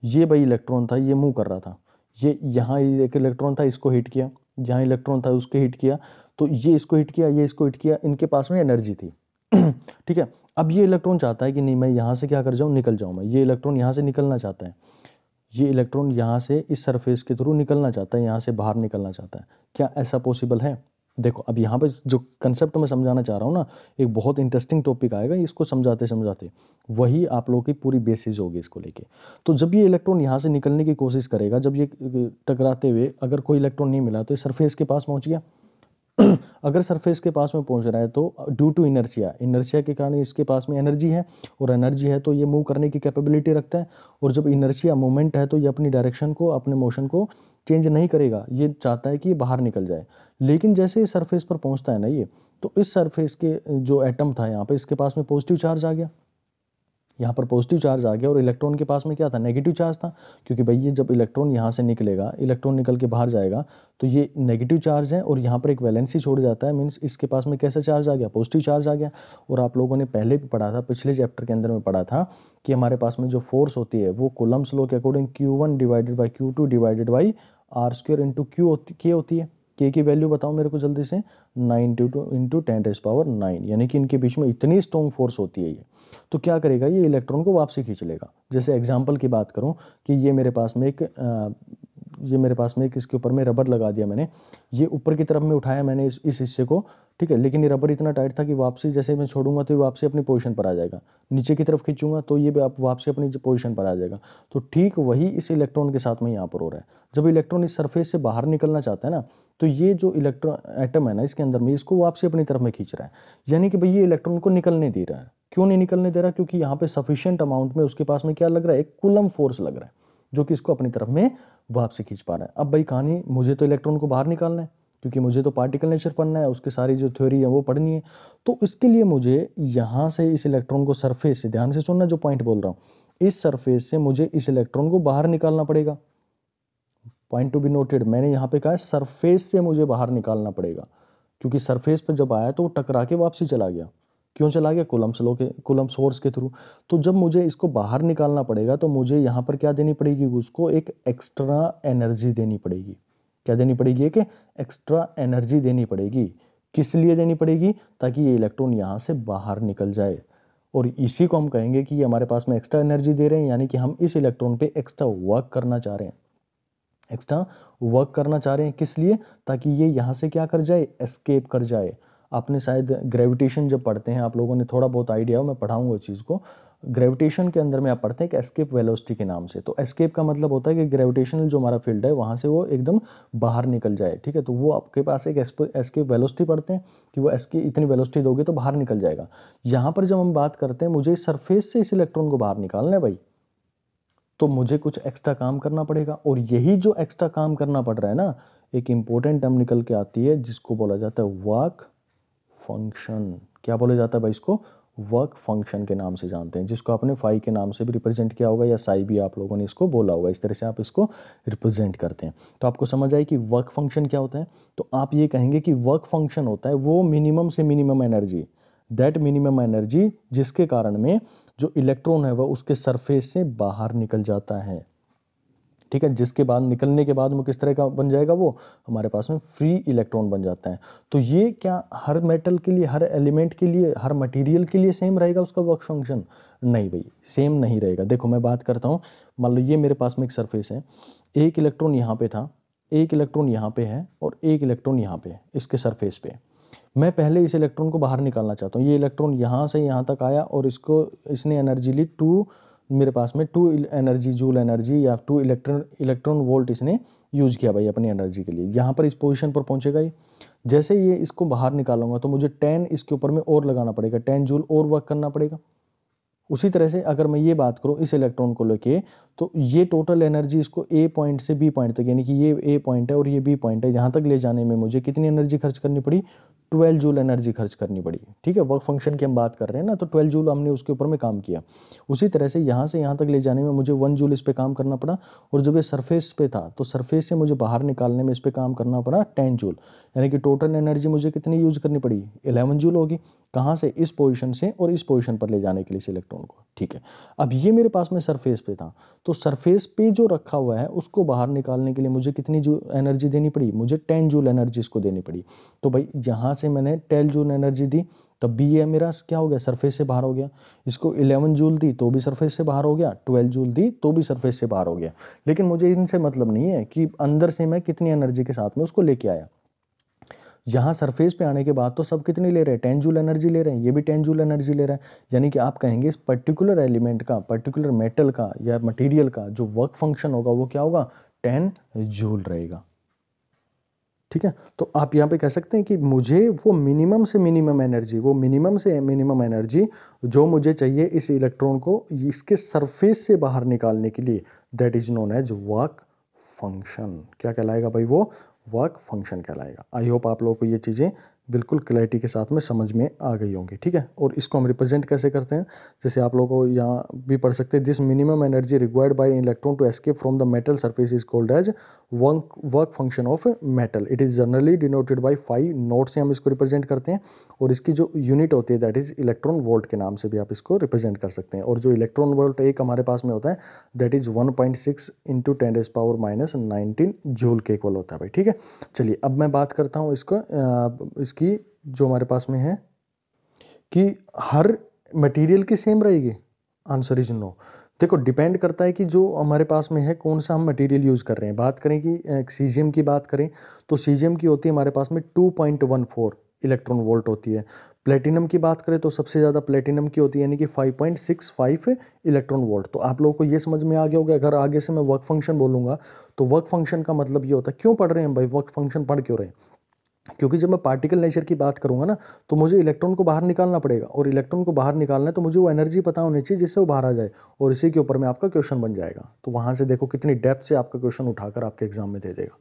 ये भाई इलेक्ट्रॉन था, ये मूव कर रहा था, ये यहाँ एक इलेक्ट्रॉन था, इसको हिट किया, यहाँ इलेक्ट्रॉन था उसको हिट किया, तो ये इसको हिट किया, ये इसको हिट किया, इनके पास में एनर्जी थी। ठीक है, अब ये इलेक्ट्रॉन चाहता है कि नहीं मैं यहाँ से क्या कर जाऊँ, निकल जाऊँ, मैं ये इलेक्ट्रॉन यहाँ से निकलना चाहता है, ये इलेक्ट्रॉन यहाँ से इस सरफेस के थ्रू निकलना चाहता है, यहाँ से बाहर निकलना चाहता है। क्या ऐसा पॉसिबल है? देखो अब यहाँ पे जो कंसेप्ट मैं समझाना चाह रहा हूँ ना, एक बहुत इंटरेस्टिंग टॉपिक आएगा, इसको समझाते समझाते वही आप लोगों की पूरी बेसिस होगी इसको लेके। तो जब ये इलेक्ट्रॉन यहाँ से निकलने की कोशिश करेगा, जब ये टकराते हुए अगर कोई इलेक्ट्रॉन नहीं मिला तो ये सरफेस के पास पहुँच गया। अगर सरफेस के पास में पहुंच रहा है तो ड्यू टू इनर्शिया, इनर्शिया के कारण इसके पास में एनर्जी है, और एनर्जी है तो ये मूव करने की कैपेबिलिटी रखता है। और जब इनर्शिया मूवमेंट है तो ये अपनी डायरेक्शन को, अपने मोशन को चेंज नहीं करेगा, ये चाहता है कि ये बाहर निकल जाए। लेकिन जैसे ही सरफेस पर पहुंचता है ना ये, तो इस सरफेस के जो एटम था यहाँ पे, इसके पास में पॉजिटिव चार्ज आ गया, यहाँ पर पॉजिटिव चार्ज आ गया, और इलेक्ट्रॉन के पास में क्या था, नेगेटिव चार्ज था। क्योंकि भाई ये जब इलेक्ट्रॉन यहाँ से निकलेगा, इलेक्ट्रॉन निकल के बाहर जाएगा तो ये नेगेटिव चार्ज है, और यहाँ पर एक वैलेंसी छोड़ जाता है, मीन्स इसके पास में कैसा चार्ज आ गया, पॉजिटिव चार्ज आ गया। और आप लोगों ने पहले भी पढ़ा था, पिछले चैप्टर के अंदर में पढ़ा था कि हमारे पास में जो फोर्स होती है वो कूलम्ब्स लॉ के according Q1 divided by Q2 divided by R² into के होती है। के की वैल्यू बताओ मेरे को जल्दी से, 9 इंटू 10⁹ यानी कि इनके बीच में इतनी स्ट्रॉन्ग फोर्स होती है ये। तो क्या करेगा, ये इलेक्ट्रॉन को वापसी खींच लेगा। जैसे एग्जांपल की बात करूं कि ये मेरे पास में एक इसके ऊपर में रबर लगा दिया मैंने, ये ऊपर की तरफ में उठाया मैंने इस हिस्से को, ठीक है, लेकिन ये रबर इतना टाइट था कि वापसी जैसे मैं छोड़ूंगा तो ये वापसी अपनी पोजीशन पर आ जाएगा, नीचे की तरफ खींचूंगा तो ये वापसी अपनी पोजीशन पर आ जाएगा। तो ठीक वही इस इलेक्ट्रॉन के साथ में यहाँ पर हो रहा है। जब इलेक्ट्रॉन इस सरफेस से बाहर निकलना चाहता है ना, तो ये जो इलेक्ट्रॉन एटम है ना इसके अंदर में, इसको वापसी अपनी तरफ में खींच रहा है, यानी कि भाई ये इलेक्ट्रॉन को निकलने दे रहा है। क्यों नहीं निकलने दे रहा? क्योंकि यहाँ पे सफिशिएंट अमाउंट में उसके पास में क्या लग रहा है, एक कूलम फोर्स लग रहा है, जो कि इसको अपनी तरफ में वापसी खींच पा रहा है। अब भाई कहानी, मुझे तो इलेक्ट्रॉन को बाहर निकालना है, क्योंकि मुझे तो पार्टिकल नेचर पढ़ना है, उसकी सारी जो थ्योरी है वो पढ़नी है। तो इसके लिए मुझे यहाँ से इस इलेक्ट्रॉन को सरफेस से, ध्यान से सुनना जो पॉइंट बोल रहा हूँ, इस सरफेस से मुझे इस इलेक्ट्रॉन को बाहर निकालना पड़ेगा। पॉइंट टू बी नोटेड, मैंने यहाँ पे कहा है सरफेस से मुझे बाहर निकालना पड़ेगा, क्योंकि सरफेस पे जब आया तो वो टकरा के वापसी चला गया। क्यों चला गया? कूलम्ब्स फोर्स के थ्रू। तो जब मुझे इसको बाहर निकालना पड़ेगा तो मुझे यहाँ पर क्या देनी पड़ेगी, उसको एक एक्स्ट्रा एनर्जी देनी पड़ेगी। क्या देनी पड़ेगी? एक एक्स्ट्रा एनर्जी देनी पड़ेगी। किस लिए देनी पड़ेगी? ताकि ये इलेक्ट्रॉन यहाँ से बाहर निकल जाए। और इसी को हम कहेंगे कि ये हमारे पास में एक्स्ट्रा एनर्जी दे रहे हैं, यानी कि हम इस इलेक्ट्रॉन पे एक्स्ट्रा वर्क करना चाह रहे हैं। एक्स्ट्रा वर्क करना चाह रहे हैं किस लिए? ताकि ये यहाँ से क्या कर जाए, एस्केप कर जाए। आपने शायद ग्रेविटेशन जब पढ़ते हैं, आप लोगों ने थोड़ा बहुत आइडिया हो, मैं पढ़ाऊंगा उस चीज़ को। ग्रेविटेशन के अंदर में आप पढ़ते हैं कि एस्केप वेलोसिटी के नाम से। तो एस्केप का मतलब होता है कि ग्रेविटेशनल जो हमारा फील्ड है वहाँ से वो एकदम बाहर निकल जाए, ठीक है। तो वो आपके पास एक एस्केप वेलोसिटी पढ़ते हैं कि वो इतनी वेलोसिटी दोगे तो बाहर निकल जाएगा। यहाँ पर जब हम बात करते हैं मुझे इस सरफेस से इस इलेक्ट्रॉन को बाहर निकालना है भाई, तो मुझे कुछ एक्स्ट्रा काम करना पड़ेगा। और यही जो एक्स्ट्रा काम करना पड़ रहा है ना, एक इंपॉर्टेंट टर्म निकल के आती है जिसको बोला जाता है वर्क फंक्शन। क्या बोला जाता है भाई? इसको वर्क फंक्शन के नाम से जानते हैं, जिसको आपने फाई के नाम से भी रिप्रेजेंट किया होगा, या साई भी आप लोगों ने इसको बोला होगा। इस तरह से आप इसको रिप्रेजेंट करते हैं। तो आपको समझ आए कि वर्क फंक्शन क्या होता है। तो आप ये कहेंगे कि वर्क फंक्शन होता है वो मिनिमम से minimum energy, that minimum energy जिसके कारण में जो इलेक्ट्रॉन है वह उसके सरफेस से बाहर निकल जाता है, ठीक है। जिसके बाद निकलने के बाद वो किस तरह का बन जाएगा, वो हमारे पास में फ्री इलेक्ट्रॉन बन जाता है। तो ये क्या हर मेटल के लिए, हर एलिमेंट के लिए, हर मटेरियल के लिए सेम रहेगा उसका वर्क फंक्शन? नहीं भाई, सेम नहीं रहेगा। देखो मैं बात करता हूँ, मान लो ये मेरे पास में एक सरफेस है, एक इलेक्ट्रॉन यहाँ पे था, एक इलेक्ट्रॉन यहाँ पे है, और एक इलेक्ट्रॉन यहाँ पे इसके सरफेस पे। मैं पहले इस इलेक्ट्रॉन को बाहर निकालना चाहता हूँ। ये इलेक्ट्रॉन यहाँ से यहाँ तक आया और इसने एनर्जी ली मेरे पास में 2 एनर्जी जूल एनर्जी या 2 इलेक्ट्रॉन वोल्ट इसने यूज़ किया भाई अपनी एनर्जी के लिए। यहाँ पर इस पोजीशन पर पहुँचेगा ये। जैसे ये इसको बाहर निकालूंगा तो मुझे 10 इसके ऊपर में और लगाना पड़ेगा, 10 जूल और वर्क करना पड़ेगा। उसी तरह से अगर मैं ये बात करूं इस इलेक्ट्रॉन को लेके, तो ये टोटल एनर्जी इसको ए पॉइंट से बी पॉइंट तक, यानी कि ये ए पॉइंट है और ये बी पॉइंट है, यहाँ तक ले जाने में मुझे कितनी एनर्जी खर्च करनी पड़ी, 12 जूल एनर्जी खर्च करनी पड़ी। ठीक है, वर्क फंक्शन की हम बात कर रहे हैं ना, तो 12 जूल हमने उसके ऊपर में काम किया। उसी तरह से यहाँ से यहाँ तक ले जाने में मुझे 1 जूल इस पर काम करना पड़ा, और जब ये सरफेस पे था तो सरफेस से मुझे बाहर निकालने में इस पर काम करना पड़ा 10 जूल, यानी कि टोटल एनर्जी मुझे कितनी यूज करनी पड़ी, 11 जूल होगी। कहाँ से, इस पोजीशन से और इस पोजीशन पर ले जाने के लिए इस इलेक्ट्रॉन को। ठीक है, अब ये मेरे पास में सरफेस पे था, तो सरफेस पे जो रखा हुआ है उसको बाहर निकालने के लिए मुझे कितनी जो एनर्जी देनी पड़ी, मुझे 10 जूल एनर्जी इसको देनी पड़ी। तो भाई यहाँ से मैंने 10 जूल एनर्जी दी, तब भी ये मेरा क्या हो गया, सरफेस से बाहर हो गया। इसको 11 जूल दी तो भी सरफेस से बाहर हो गया, 12 जूल दी तो भी सरफेस से बाहर हो गया। लेकिन मुझे इनसे मतलब नहीं है कि अंदर से मैं कितनी एनर्जी के साथ में उसको लेके आया। यहाँ सरफेस पे आने के बाद तो सब कितनी ले रहे हैं, 10 जूल एनर्जी ले रहे हैं, ये भी 10 जूल एनर्जी ले रहा है। यानी कि आप कहेंगे इस पर्टिकुलर एलिमेंट का, पर्टिकुलर मेटल का या मटेरियल का जो वर्क फंक्शन होगा वो क्या होगा, 10 जूल रहेगा। ठीक है, तो आप यहाँ पे कह सकते हैं कि मुझे वो मिनिमम से मिनिमम एनर्जी, वो मिनिमम से मिनिमम एनर्जी जो मुझे चाहिए इस इलेक्ट्रॉन को इसके सरफेस से बाहर निकालने के लिए, that is known as work function. क्या कहलाएगा भाई, वो वर्क फंक्शन कहलाएगा। आई होप आप लोगों को ये चीज़ें बिल्कुल क्लैरिटी के साथ में समझ में आ गई होंगी। ठीक है, और इसको हम रिप्रेजेंट कैसे करते हैं, जैसे आप लोगों को यहाँ भी पढ़ सकते हैं, this minimum energy required by electron to escape from the metal surface is called as work function of metal. It is generally denoted by 5 naught से हम इसको रिप्रेजेंट करते हैं, और इसकी जो यूनिट होती है दैट इज इलेक्ट्रॉन वोल्ट के नाम से भी आप इसको रिप्रेजेंट कर सकते हैं। और जो इलेक्ट्रॉन वोल्ट एक हमारे पास में होता है दैट इज 1.6 इंटू 10⁻⁻19 जूल के इक्वल होता है भाई। ठीक है, चलिए अब मैं बात करता हूँ इसको इसकी जो हमारे पास में है कि हर मटेरियल की सेम रहेगी, आंसर इज नो। देखो डिपेंड करता है कि जो हमारे पास में है कौन सा हम मटेरियल यूज़ कर रहे हैं। बात करें कि सीजियम की बात करें तो सीजियम की होती है हमारे पास में 2.14 इलेक्ट्रॉन वोल्ट होती है। प्लेटिनम की बात करें तो सबसे ज़्यादा प्लेटिनम की होती है, यानी कि 5.65 इलेक्ट्रॉन वोल्ट। तो आप लोगों को ये समझ में आ गया होगा, अगर आगे से मैं वर्क फंक्शन बोलूँगा तो वर्क फंक्शन का मतलब ये होता है, क्यों पढ़ रहे हैं भाई वर्क फंक्शन, पढ़ क्यों रहे हैं, क्योंकि जब मैं पार्टिकल नेचर की बात करूंगा ना तो मुझे इलेक्ट्रॉन को बाहर निकालना पड़ेगा, और इलेक्ट्रॉन को बाहर निकालना है तो मुझे वो एनर्जी पता होनी चाहिए जिससे वो बाहर आ जाए, और इसी के ऊपर में आपका क्वेश्चन बन जाएगा। तो वहां से देखो कितनी डेप्थ से आपका क्वेश्चन उठाकर आपके एग्जाम में दे देगा।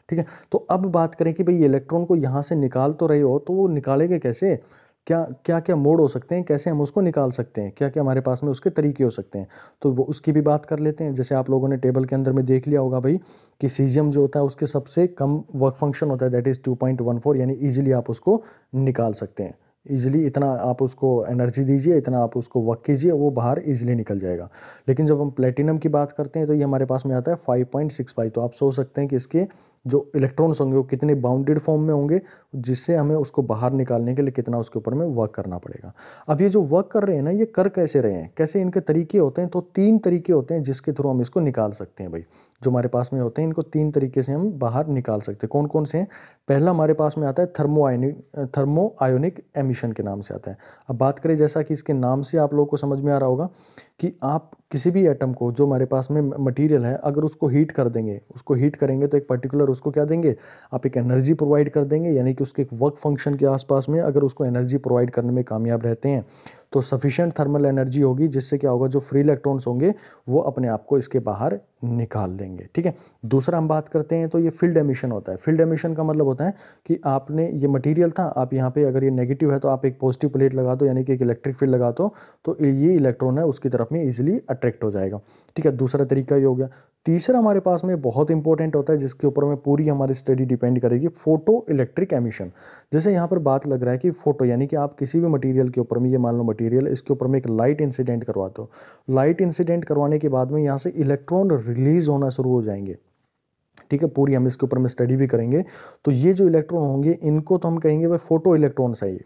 ठीक है, तो अब बात करें कि भाई इलेक्ट्रॉन को यहाँ से निकाल तो रहे हो, तो वो निकालेंगे कैसे, क्या क्या क्या मोड हो सकते हैं, कैसे हम उसको निकाल सकते हैं, क्या क्या हमारे पास में उसके तरीके हो सकते हैं, तो वो उसकी भी बात कर लेते हैं। जैसे आप लोगों ने टेबल के अंदर में देख लिया होगा भाई कि सीजियम जो होता है उसके सबसे कम वर्क फंक्शन होता है दैट इज़ 2.14, यानी ईजिली आप उसको निकाल सकते हैं। ईजिली इतना आप उसको एनर्जी दीजिए, इतना आप उसको वर्क कीजिए, वो बाहर ईजिली निकल जाएगा। लेकिन जब हम प्लेटिनम की बात करते हैं तो ये हमारे पास में आता है 5.65। तो आप सोच सकते हैं कि इसके जो इलेक्ट्रॉन्स होंगे वो कितने बाउंडेड फॉर्म में होंगे, जिससे हमें उसको बाहर निकालने के लिए कितना उसके ऊपर में वर्क करना पड़ेगा। अब ये जो वर्क कर रहे हैं ना, ये कर कैसे रहे हैं, कैसे इनके तरीके होते हैं, तो 3 तरीके होते हैं जिसके थ्रू हम इसको निकाल सकते हैं भाई। जो हमारे पास में होते हैं इनको 3 तरीके से हम बाहर निकाल सकते हैं। कौन कौन से हैं, पहला हमारे पास में आता है थर्मो आयोनिक एमिशन के नाम से आता है। अब बात करें, जैसा कि इसके नाम से आप लोगों को समझ में आ रहा होगा कि आप किसी भी एटम को, जो हमारे पास में मटेरियल है, अगर उसको हीट कर देंगे, उसको हीट करेंगे तो एक पर्टिकुलर उसको क्या देंगे, आप एक एनर्जी प्रोवाइड कर देंगे, यानी कि उसके एक वर्क फंक्शन के आसपास में अगर उसको एनर्जी प्रोवाइड करने में कामयाब रहते हैं तो सफिशिएंट थर्मल एनर्जी होगी, जिससे क्या होगा, जो फ्री इलेक्ट्रॉन्स होंगे वो अपने आप को इसके बाहर निकाल देंगे। ठीक है, दूसरा हम बात करते हैं तो ये फील्ड एमिशन होता है। फील्ड एमिशन का मतलब होता है कि आपने ये मटेरियल था, आप यहाँ पे अगर ये नेगेटिव है तो आप एक पॉजिटिव प्लेट लगा दो, यानी कि एक इलेक्ट्रिक फील्ड लगा दो, तो ये इलेक्ट्रॉन है उसकी तरफ में इजीली अट्रैक्ट हो जाएगा। ठीक है, दूसरा तरीका ये हो गया। तीसरा हमारे पास में बहुत इंपॉर्टेंट होता है, जिसके ऊपर में पूरी हमारी स्टडी डिपेंड करेगी, फोटो इलेक्ट्रिक एमिशन। जैसे यहाँ पर बात लग रहा है कि फोटो, यानी कि आप किसी भी मटेरियल के ऊपर में, ये मान लो मटेरियल, इसके ऊपर में एक लाइट इंसिडेंट करवाते हो, लाइट इंसिडेंट करवाने के बाद में यहाँ से इलेक्ट्रॉन रिलीज होना शुरू हो जाएंगे। ठीक है, पूरी हम इसके ऊपर में स्टडी भी करेंगे। तो ये जो इलेक्ट्रॉन होंगे इनको तो हम कहेंगे भाई फोटो इलेक्ट्रॉन्स है ये।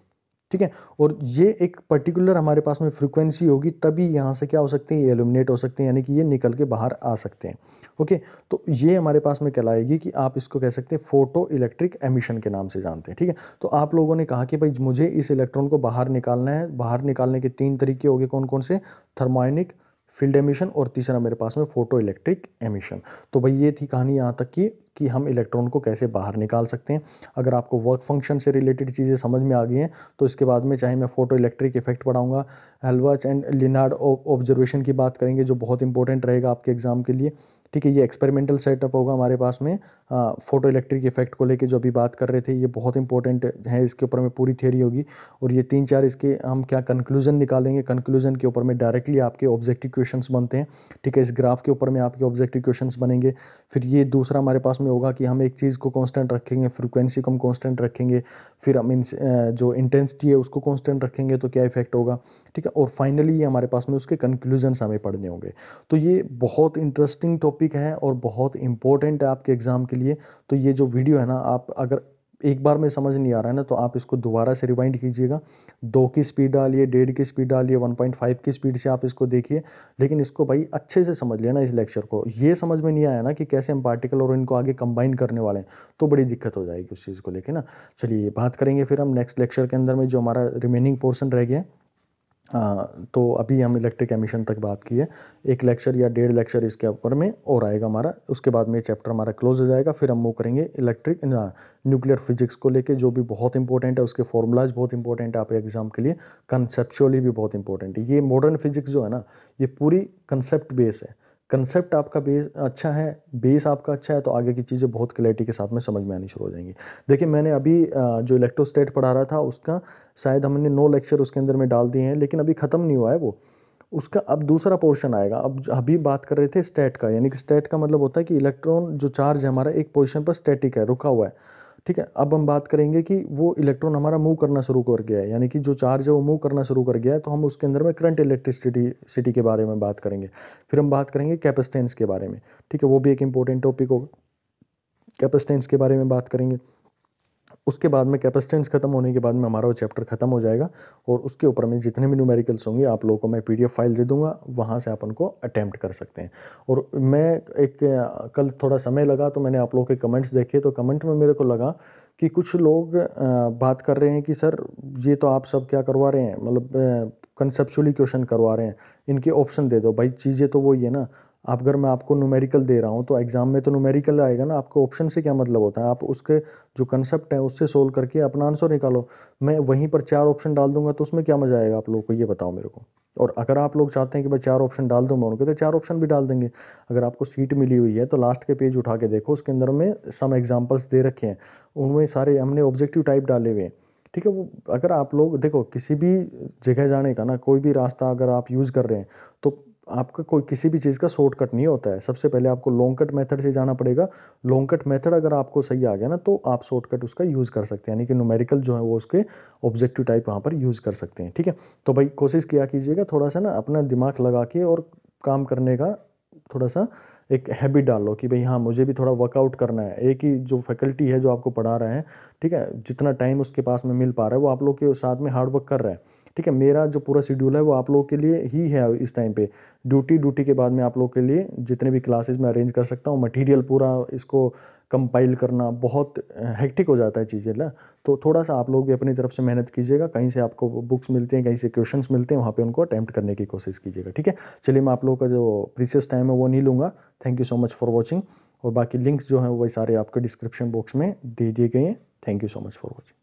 ठीक है, और ये एक पर्टिकुलर हमारे पास में फ्रीक्वेंसी होगी, तभी यहाँ से क्या हो सकते हैं, ये एल्यूमिनेट हो सकते हैं, यानी कि ये निकल के बाहर आ सकते हैं। ओके, तो ये हमारे पास में कहलाएगी कि आप इसको कह सकते हैं फोटो इलेक्ट्रिक एमिशन के नाम से जानते हैं। ठीक है, तो आप लोगों ने कहा कि भाई मुझे इस इलेक्ट्रॉन को बाहर निकालना है, बाहर निकालने के 3 तरीके हो गए, कौन कौन से, थर्मोआयनिक, फील्ड एमिशन और तीसरा मेरे पास में फोटो इलेक्ट्रिक एमिशन। तो भाई ये थी कहानी यहाँ तक की कि हम इलेक्ट्रॉन को कैसे बाहर निकाल सकते हैं। अगर आपको वर्क फंक्शन से रिलेटेड चीज़ें समझ में आ गई हैं तो इसके बाद में चाहे मैं फोटो इलेक्ट्रिक इफेक्ट पढ़ाऊंगा, हेल्महोल्ट्ज एंड लिनार्ड ऑब्जर्वेशन की बात करेंगे जो बहुत इंपॉर्टेंट रहेगा आपके एग्जाम के लिए। ठीक है, ये एक्सपेरिमेंटल सेटअप होगा हमारे पास में फोटो इलेक्ट्रिक इफेक्ट को लेके जो अभी बात कर रहे थे, ये बहुत इंपॉर्टेंट है, इसके ऊपर में पूरी थियोरी होगी। और ये 3-4 इसके हम क्या कंक्लूजन निकालेंगे, कंक्लूजन के ऊपर में डायरेक्टली आपके ऑब्जेक्टिव क्वेश्चंस बनते हैं। ठीक है, इस ग्राफ के ऊपर में आपके ऑब्जेक्टिव क्वेश्चंस बनेंगे। फिर ये दूसरा हमारे पास में होगा कि हम एक चीज़ को कांस्टेंट रखेंगे, फ्रीक्वेंसी को हम कांस्टेंट रखेंगे, फिर हम जो इंटेंसिटी है उसको कांस्टेंट रखेंगे तो क्या इफेक्ट होगा। ठीक है, और फाइनली ये हमारे पास में उसके कंक्लूजन्स हमें पढ़ने होंगे। तो ये बहुत इंटरेस्टिंग टॉपिक है और बहुत इंपॉर्टेंट है आपके एग्जाम के लिए। तो ये जो वीडियो है ना, आप अगर एक बार में समझ नहीं आ रहा है ना तो आप इसको दोबारा से रिवाइंड कीजिएगा, 2 की स्पीड डालिए, 1.5 की स्पीड डालिए, 1.5 की स्पीड से आप इसको देखिए। लेकिन इसको भाई अच्छे से समझ लेना, इस लेक्चर को। ये समझ में नहीं आया ना कि कैसे हम पार्टिकल और इनको आगे कंबाइन करने वाले हैं तो बड़ी दिक्कत हो जाएगी उस चीज़ को लेके ना। चलिए बात करेंगे फिर हम नेक्स्ट लेक्चर के अंदर में जो हमारा रिमेनिंग पोर्शन रह गया है। तो अभी हम इलेक्ट्रिक एमिशन तक बात की है। एक लेक्चर या 1.5 लेक्चर इसके ऊपर में और आएगा हमारा, उसके बाद में चैप्टर हमारा क्लोज हो जाएगा। फिर हम मूव करेंगे इलेक्ट्रिक न्यूक्लियर फिजिक्स को लेके, जो भी बहुत इंपॉर्टेंट है, उसके फॉर्मूलाज बहुत इंपॉर्टेंट है आप एग्जाम के लिए, कंसेप्चुअली भी बहुत इंपॉर्टेंट है। ये मॉडर्न फिजिक्स जो है ना, ये पूरी कंसेप्ट बेस है। कंसेप्ट आपका बेस अच्छा है, बेस आपका अच्छा है तो आगे की चीज़ें बहुत क्लैरिटी के साथ में समझ में आनी शुरू हो जाएंगी। देखिए मैंने अभी जो इलेक्ट्रोस्टैट पढ़ा रहा था उसका शायद हमने 9 लेक्चर उसके अंदर में डाल दिए हैं, लेकिन अभी ख़त्म नहीं हुआ है वो। उसका अब दूसरा पोर्शन आएगा। अब अभी बात कर रहे थे स्टैट का, यानी कि स्टैट का मतलब होता है कि इलेक्ट्रॉन जो चार्ज है हमारा एक पोजीशन पर स्टैटिक है, रुका हुआ है। ठीक है, अब हम बात करेंगे कि वो इलेक्ट्रॉन हमारा मूव करना शुरू कर गया है, यानी कि जो चार्ज है वो मूव करना शुरू कर गया है, तो हम उसके अंदर में करंट इलेक्ट्रिसिटी के बारे में बात करेंगे। फिर हम बात करेंगे कैपेसिटेंस के बारे में। ठीक है, वो भी एक इंपॉर्टेंट टॉपिक होगा, कैपेसिटेंस के बारे में बात करेंगे। उसके बाद में कैपेसिटेंस खत्म होने के बाद में हमारा वो चैप्टर खत्म हो जाएगा और उसके ऊपर में जितने भी न्यूमेरिकल्स होंगे आप लोगों को मैं पीडीएफ फाइल दे दूंगा, वहाँ से आप उनको अटैम्प्ट कर सकते हैं। और मैं एक कल थोड़ा समय लगा तो मैंने आप लोगों के कमेंट्स देखे, तो कमेंट में मेरे को लगा कि कुछ लोग बात कर रहे हैं कि सर ये तो आप सब क्या करवा रहे हैं, मतलब कंसेप्चुअली क्वेश्चन करवा रहे हैं, इनके ऑप्शन दे दो। भाई चीज़ें तो वही है ना, आप अगर मैं आपको न्यूमेरिकल दे रहा हूँ तो एग्जाम में तो न्यूमेरिकल आएगा ना, आपको ऑप्शन से क्या मतलब होता है, आप उसके जो कंसेप्ट है उससे सोल्व करके अपना आंसर निकालो। मैं वहीं पर 4 ऑप्शन डाल दूंगा तो उसमें क्या मजा आएगा आप लोगों को, ये बताओ मेरे को। और अगर आप लोग चाहते हैं कि भाई 4 ऑप्शन डाल दूँ मैं उनके, तो 4 ऑप्शन भी डाल देंगे। अगर आपको सीट मिली हुई है तो लास्ट के पेज उठा के देखो, उसके अंदर में सम एग्जाम्पल्स दे रखे हैं, उनमें सारे हमने ऑब्जेक्टिव टाइप डाले हुए हैं। ठीक है, वो अगर आप लोग देखो किसी भी जगह जाने का ना, कोई भी रास्ता अगर आप यूज़ कर रहे हैं तो आपका कोई किसी भी चीज़ का शॉर्टकट नहीं होता है। सबसे पहले आपको लॉन्ग कट मेथड से जाना पड़ेगा। लॉन्ग कट मेथड अगर आपको सही आ गया ना तो आप शॉर्टकट उसका यूज़ कर सकते हैं, यानी कि न्यूमेरिकल जो है वो उसके ऑब्जेक्टिव टाइप वहाँ पर यूज़ कर सकते हैं। ठीक है, तो भाई कोशिश किया कीजिएगा थोड़ा सा ना अपना दिमाग लगा के और काम करने का थोड़ा सा एक हैबिट डाल लो कि भाई हाँ मुझे भी थोड़ा वर्कआउट करना है। एक ही जो फैकल्टी है जो आपको पढ़ा रहे हैं, ठीक है, जितना टाइम उसके पास में मिल पा रहा है वो आप लोग के साथ में हार्ड वर्क कर रहा है। ठीक है, मेरा जो पूरा शेड्यूल है वो आप लोगों के लिए ही है इस टाइम पे। ड्यूटी के बाद में आप लोग के लिए जितने भी क्लासेस मैं अरेंज कर सकता हूँ, मटेरियल पूरा इसको कंपाइल करना बहुत हेक्टिक हो जाता है चीज़ें ना। तो थोड़ा सा आप लोग भी अपनी तरफ से मेहनत कीजिएगा, कहीं से आपको बुक्स मिलते हैं, कहीं से क्वेश्चंस मिलते हैं, वहाँ पे उनको अटैम्प्ट करने की कोशिश कीजिएगा। ठीक है, चलिए मैं आप लोगों का जो प्रीशियस टाइम है वो नहीं लूँगा। Thank you so much for watching. और बाकी लिंक्स जो हैं वो सारे आपके डिस्क्रिप्शन बॉक्स में दे दिए गए हैं। Thank you so much for watching.